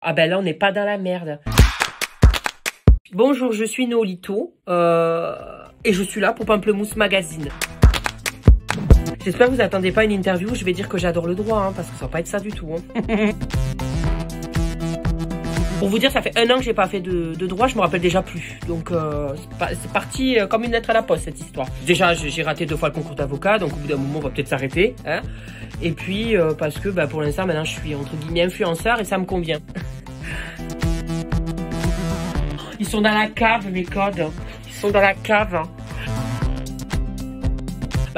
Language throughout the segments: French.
Ah ben là, on n'est pas dans la merde. Bonjour, je suis Nolito et je suis là pour Pamplemousse Magazine. J'espère que vous attendez pas une interview où je vais dire que j'adore le droit, hein, parce que ça va pas être ça du tout. Hein. Pour vous dire, ça fait 1 an que j'ai pas fait de droit, je me rappelle déjà plus. Donc c'est parti comme une lettre à la poste cette histoire. Déjà, j'ai raté 2 fois le concours d'avocat, donc au bout d'un moment, on va peut-être s'arrêter. Hein. Et puis parce que pour l'instant, maintenant, je suis entre guillemets influenceur et ça me convient. Ils sont dans la cave, mes codes. Ils sont dans la cave.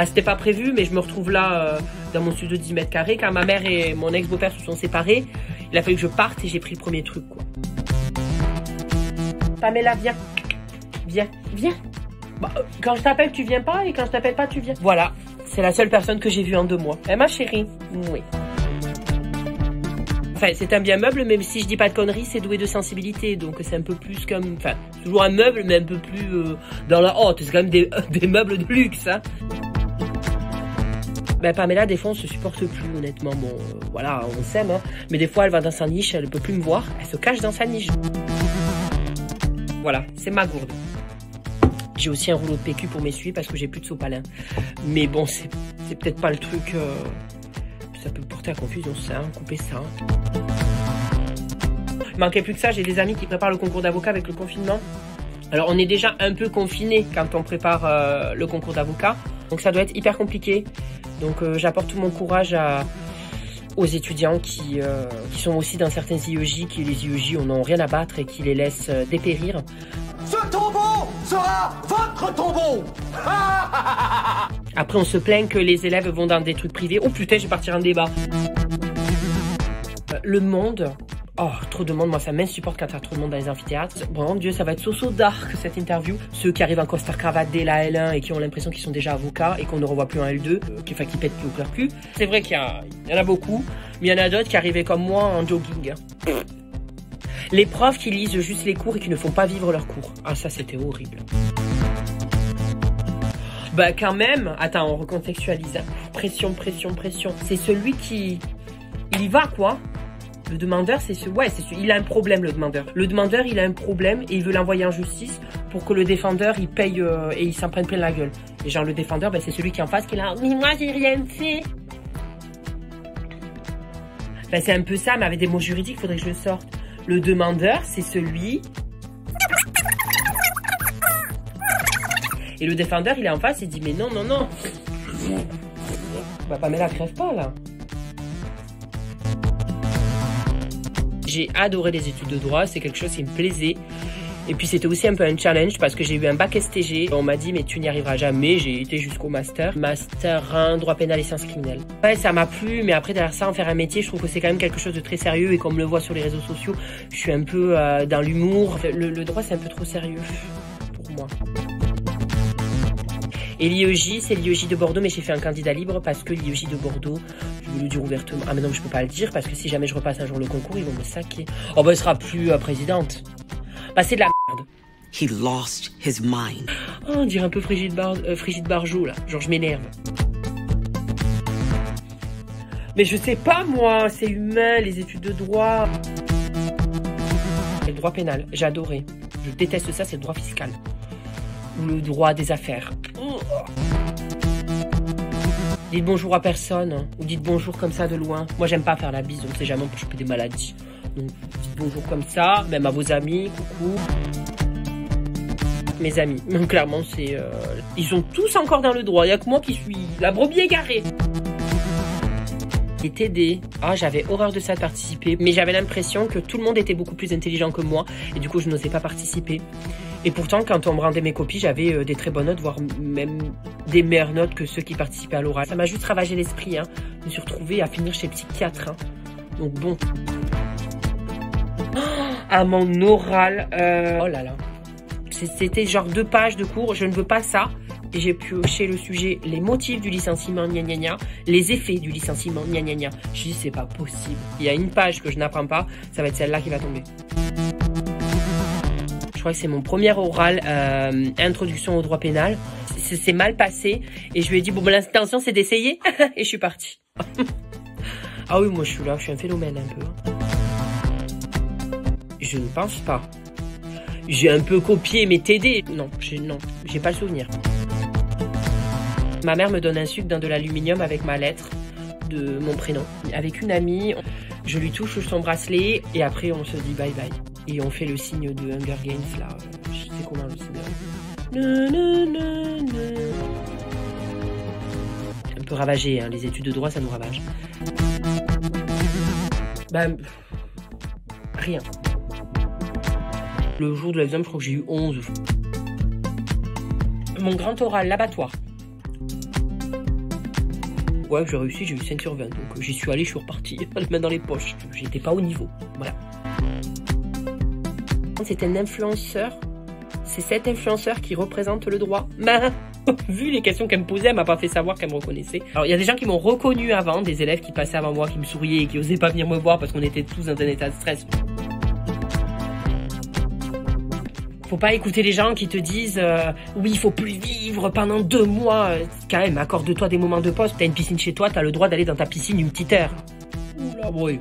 C'était pas prévu, mais je me retrouve là dans mon studio de 10 mètres carrés. Quand ma mère et mon ex-beau-père se sont séparés, il a fallu que je parte et j'ai pris le premier truc, quoi. Pamela, viens. Viens, viens. Quand je t'appelle, tu viens pas, et quand je t'appelle pas, tu viens. Voilà, c'est la seule personne que j'ai vue en 2 mois. Eh, ma chérie. Oui. Enfin, c'est un bien meuble, même si je dis pas de conneries, c'est doué de sensibilité. Donc c'est un peu plus comme... Enfin, toujours un meuble, mais un peu plus dans la haute. C'est quand même des meubles de luxe, hein. Pamela, des fois, on se supporte plus, honnêtement. Bon, voilà, on s'aime, hein. Mais des fois, elle va dans sa niche, elle peut plus me voir. Elle se cache dans sa niche. Voilà, c'est ma gourde. J'ai aussi un rouleau de PQ pour m'essuyer parce que j'ai plus de sopalin. Mais bon, c'est peut-être pas le truc... Ça peut porter à confusion, ça, hein, couper ça. Il manquait plus que ça, j'ai des amis qui préparent le concours d'avocat avec le confinement. Alors, on est déjà un peu confiné quand on prépare le concours d'avocat. Donc, ça doit être hyper compliqué. Donc, j'apporte tout mon courage aux étudiants qui sont aussi dans certains IEJ, qui les IEJ n'ont rien à battre et qui les laissent dépérir. Ce tombeau sera votre tombeau. Après, on se plaint que les élèves vont dans des trucs privés. Oh putain, je vais partir en débat. Le monde... Oh, trop de monde, moi ça m'insupporte quand il y a trop de monde dans les amphithéâtres. Bon, Dieu, ça va être so dark cette interview. Ceux qui arrivent en costard cravate dès la L1 et qui ont l'impression qu'ils sont déjà avocats et qu'on ne revoit plus en L2, qui pètent plus au leur cul. C'est vrai qu'il y en a beaucoup, mais il y en a d'autres qui arrivaient comme moi en jogging. Les profs qui lisent juste les cours et qui ne font pas vivre leurs cours. Ah, ça c'était horrible. Quand même, attends, on recontextualise. Pression, pression, pression. C'est celui qui... Il y va, quoi. Le demandeur, c'est ce... Ouais, c'est ce... Il a un problème, le demandeur. Le demandeur, il a un problème et il veut l'envoyer en justice pour que le défendeur, il paye et il s'en prenne plein la gueule. Et genre, le défendeur, c'est celui qui est en face qui est là. Mais moi, j'ai rien fait. C'est un peu ça, mais avec des mots juridiques, il faudrait que je le sorte. Le demandeur, c'est celui... Et le défendeur, il est en face, il dit, mais non, non, non. Pamela, crève pas, là. J'ai adoré les études de droit, c'est quelque chose qui me plaisait. Et puis c'était aussi un peu un challenge parce que j'ai eu un bac STG. On m'a dit mais tu n'y arriveras jamais, j'ai été jusqu'au master. Master 1, droit pénal et sciences criminelles. Ouais, ça m'a plu, mais après derrière ça, en faire un métier, je trouve que c'est quand même quelque chose de très sérieux. Et comme on le voit sur les réseaux sociaux, je suis un peu dans l'humour. Enfin, le droit c'est un peu trop sérieux pour moi. Et l'IEJ, c'est l'IEJ de Bordeaux, mais j'ai fait un candidat libre parce que l'IEJ de Bordeaux, je vais le dire ouvertement. Ah mais non, je peux pas le dire parce que si jamais je repasse un jour le concours, ils vont me saquer. Oh elle sera plus présidente. C'est de la merde. He lost his mind. Oh, on dirait un peu Brigitte Bardot là, genre je m'énerve. Mais je sais pas moi, c'est humain, les études de droit. Et le droit pénal, j'ai adoré. Je déteste ça, c'est le droit fiscal. Ou le droit des affaires. Oh. Dites bonjour à personne, hein, ou dites bonjour comme ça de loin. Moi j'aime pas faire la bise, donc c'est jamais pour choper des maladies. Donc dites bonjour comme ça, même à vos amis, coucou. Mes amis, donc clairement c'est... ils sont tous encore dans le droit, il n'y a que moi qui suis la brebis égarée. Et TD, j'avais horreur de ça de participer, mais j'avais l'impression que tout le monde était beaucoup plus intelligent que moi, et du coup je n'osais pas participer. Et pourtant, quand on me rendait mes copies, j'avais des très bonnes notes, voire même des meilleures notes que ceux qui participaient à l'oral. Ça m'a juste ravagé l'esprit, hein. Je me suis retrouvée à finir chez psychiatre, hein. Donc bon. À mon oral, oh là là. C'était genre 2 pages de cours, je ne veux pas ça. Et j'ai pioché le sujet, les motifs du licenciement, gna gna gna, les effets du licenciement, gna gna gna. Je dis, c'est pas possible. Il y a une page que je n'apprends pas, ça va être celle-là qui va tomber. Je crois que c'est mon premier oral, introduction au droit pénal. C'est mal passé. Et je lui ai dit, bon, l'intention, c'est d'essayer. Et je suis partie. Ah oui, moi, je suis là, je suis un phénomène un peu. Je ne pense pas. J'ai un peu copié mes TD. Non, j'ai pas le souvenir. Ma mère me donne un sucre dans de l'aluminium avec ma lettre de mon prénom. Avec une amie, je lui touche son bracelet et après on se dit bye bye. Et on fait le signe de Hunger Games là. Je sais comment le signe. Un peu ravagé, hein. Les études de droit ça nous ravage. Ben, rien. Le jour de l'examen, je crois que j'ai eu 11. Mon grand oral, l'abattoir. Ouais, j'ai réussi, j'ai eu 5 sur 20. Donc j'y suis allé, je suis reparti, les mains dans les poches. J'étais pas au niveau. Voilà. C'est un influenceur. C'est cet influenceur qui représente le droit. Mais, vu les questions qu'elle me posait, elle m'a pas fait savoir qu'elle me reconnaissait. Alors, il y a des gens qui m'ont reconnu avant, des élèves qui passaient avant moi, qui me souriaient et qui osaient pas venir me voir parce qu'on était tous dans un état de stress. Faut pas écouter les gens qui te disent oui, il faut plus vivre pendant 2 mois. Quand même, accorde-toi des moments de pause. T'as une piscine chez toi, t'as le droit d'aller dans ta piscine une petite heure. Oula, oui.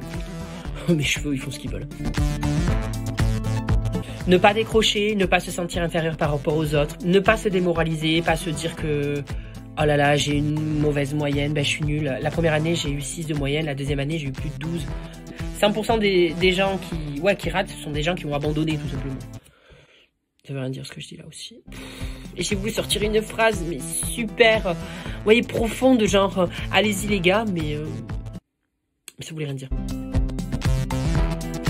Mes cheveux, ils font ce qu'ils veulent. Ne pas décrocher, ne pas se sentir inférieur par rapport aux autres, ne pas se démoraliser, pas se dire que oh là là, j'ai une mauvaise moyenne, ben je suis nulle. La première année, j'ai eu 6 de moyenne, la deuxième année, j'ai eu plus de 12. 100% des gens qui ratent, ce sont des gens qui ont abandonné tout simplement. Ça veut rien dire ce que je dis là aussi. Et j'ai voulu sortir une phrase, mais super, vous voyez, profonde, genre, allez-y les gars, mais ça voulait rien dire.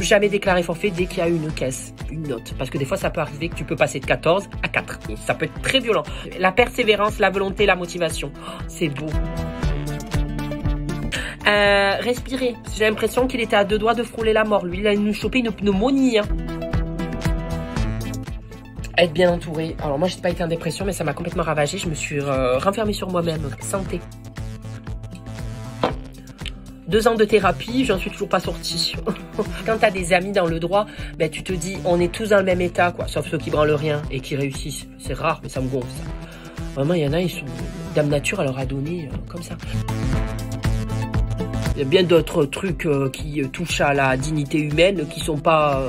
Jamais déclarer forfait dès qu'il y a une caisse, une note. Parce que des fois, ça peut arriver que tu peux passer de 14 à 4. Et ça peut être très violent. La persévérance, la volonté, la motivation. Oh, c'est beau. Respirer. J'ai l'impression qu'il était à 2 doigts de frôler la mort. Lui, il a chopé une pneumonie. Hein. Être bien entouré. Alors moi, j'ai pas été en dépression, mais ça m'a complètement ravagée. Je me suis renfermée sur moi-même. Santé. 2 ans de thérapie, j'en suis toujours pas sortie. Quand t'as des amis dans le droit, ben tu te dis, on est tous dans le même état, quoi. Sauf ceux qui branlent rien et qui réussissent. C'est rare, mais ça me gonfle, ça. Vraiment, il y en a, ils sont... Dame Nature, elle leur a donné comme ça. Il y a bien d'autres trucs qui touchent à la dignité humaine qui sont pas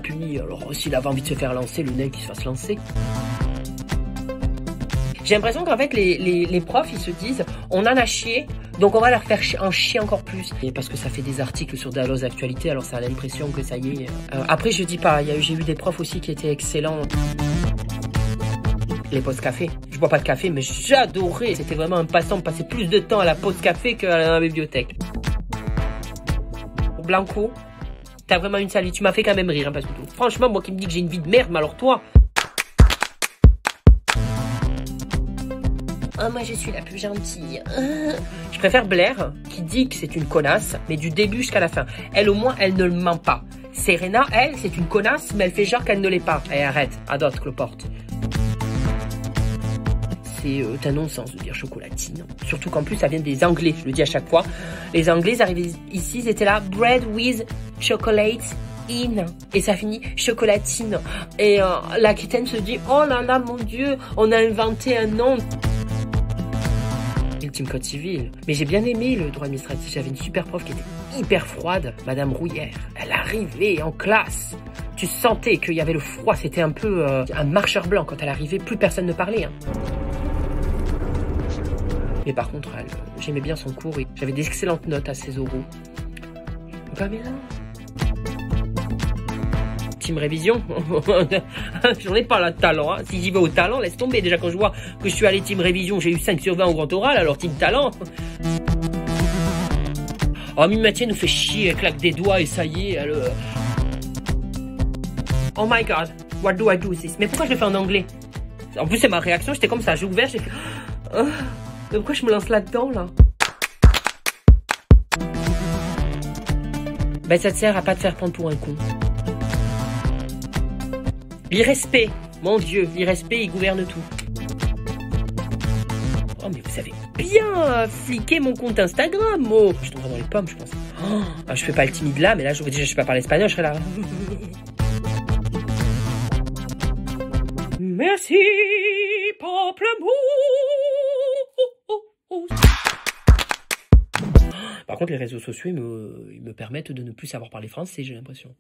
punis. Alors, s'il avait envie de se faire lancer, le nez qui se fasse lancer. J'ai l'impression qu'en fait, les profs, ils se disent, on en a chié, donc on va leur faire en chier encore plus. Et parce que ça fait des articles sur Dalloz Actualité, alors ça a l'impression que ça y est. Après, je dis pas, j'ai eu des profs aussi qui étaient excellents. Les pauses café. Je bois pas de café, mais j'adorais. C'était vraiment un passe-temps de passer plus de temps à la pause café qu'à la bibliothèque. Blanco, t'as vraiment une salive. Tu m'as fait quand même rire, hein, parce que franchement, moi qui me dis que j'ai une vie de merde, mais alors toi... Oh, moi je suis la plus gentille. Je préfère Blair, qui dit que c'est une connasse, mais du début jusqu'à la fin. Elle, au moins, elle ne le ment pas. Serena, elle, c'est une connasse, mais elle fait genre qu'elle ne l'est pas. Et arrête, adopte Cloporte. C'est un non-sens de dire chocolatine. Surtout qu'en plus, ça vient des Anglais, je le dis à chaque fois. Les Anglais arrivaient ici, ils étaient là, bread with chocolate in. Et ça finit chocolatine. Et l'Aquitaine se dit, oh là là, mon Dieu, on a inventé un nom. Ultime code civil. Mais j'ai bien aimé le droit administratif. J'avais une super prof qui était hyper froide, Madame Rouillère. Elle arrivait en classe. Tu sentais qu'il y avait le froid. C'était un peu un marcheur blanc. Quand elle arrivait, plus personne ne parlait. Hein. Mais par contre, j'aimais bien son cours et j'avais d'excellentes notes à ses oraux. Pamela. Team révision. J'en ai pas là de talent. Hein. Si j'y vais au talent, laisse tomber. Déjà quand je vois que je suis allé team révision, j'ai eu 5 sur 20 au grand oral, alors team talent. Oh, Mathieu nous fait chier, elle claque des doigts et ça y est, elle... Oh my god, what do I do with this? Mais pourquoi je le fais en anglais? En plus c'est ma réaction, j'étais comme ça, j'ai ouvert, j'ai fait... mais pourquoi je me lance là-dedans, là? Ben ça te sert à pas te faire prendre pour un con. L'irrespect, mon Dieu, l'irrespect, il gouverne tout. Oh, mais vous avez bien fliqué mon compte Instagram, oh. Je tomberai dans les pommes, je pense. Oh, je fais pas le timide là, mais là, déjà, je sais pas parler espagnol, je serai là. Merci, pamplemousse. Par contre, les réseaux sociaux, ils me permettent de ne plus savoir parler français, j'ai l'impression.